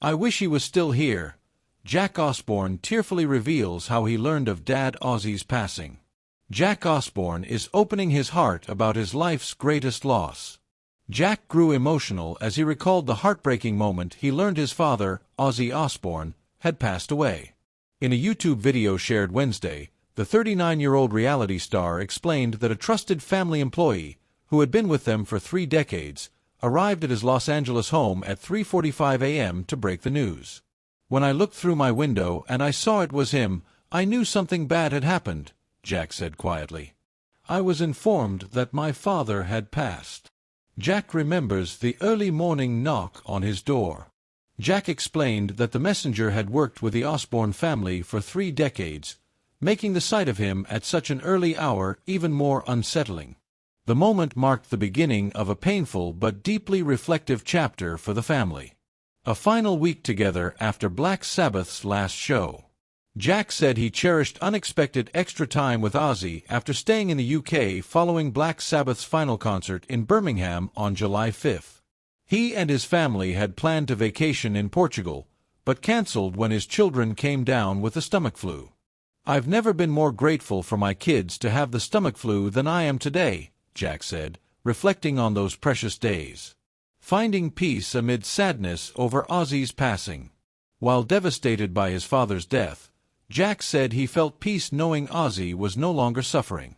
I wish he was still here. Jack Osbourne tearfully reveals how he learned of Dad Ozzy's passing. Jack Osbourne is opening his heart about his life's greatest loss. Jack grew emotional as he recalled the heartbreaking moment he learned his father, Ozzy Osbourne, had passed away. In a YouTube video shared Wednesday, the 39-year-old reality star explained that a trusted family employee, who had been with them for 3 decades, arrived at his Los Angeles home at 3:45 a.m. to break the news. "When I looked through my window and I saw it was him, I knew something bad had happened," Jack said quietly. "I was informed that my father had passed." Jack remembers the early morning knock on his door. Jack explained that the messenger had worked with the Osbourne family for 3 decades, making the sight of him at such an early hour even more unsettling. The moment marked the beginning of a painful but deeply reflective chapter for the family. A final week together after Black Sabbath's last show. Jack said he cherished unexpected extra time with Ozzy after staying in the UK following Black Sabbath's final concert in Birmingham on July 5. He and his family had planned to vacation in Portugal, but cancelled when his children came down with the stomach flu. "I've never been more grateful for my kids to have the stomach flu than I am today," Jack said, reflecting on those precious days. Finding peace amid sadness over Ozzy's passing. While devastated by his father's death, Jack said he felt peace knowing Ozzy was no longer suffering.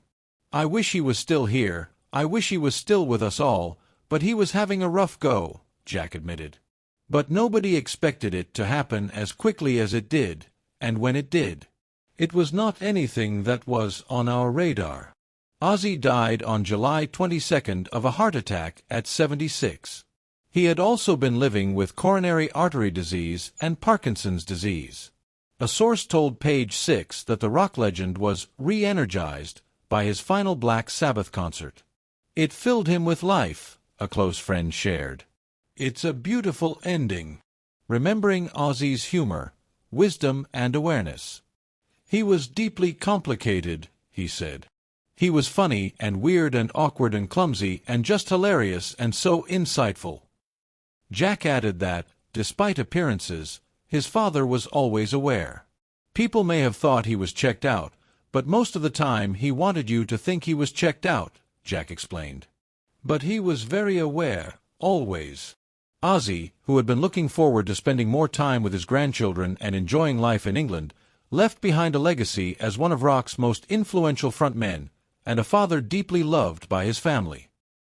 "I wish he was still here, I wish he was still with us all, but he was having a rough go," Jack admitted. But nobody expected it to happen as quickly as it did, and when it did, it was not anything that was on our radar. Ozzy died on July 22 of a heart attack at 76. He had also been living with coronary artery disease and Parkinson's disease. A source told Page 6 that the rock legend was re-energized by his final Black Sabbath concert. "It filled him with life," a close friend shared. "It's a beautiful ending." Remembering Ozzy's humor, wisdom, and awareness. "He was deeply complicated," he said. "He was funny and weird and awkward and clumsy and just hilarious and so insightful." Jack added that, despite appearances, his father was always aware. "People may have thought he was checked out, but most of the time he wanted you to think he was checked out," Jack explained. "But he was very aware, always." Ozzy, who had been looking forward to spending more time with his grandchildren and enjoying life in England, left behind a legacy as one of rock's most influential frontmen, and a father deeply loved by his family.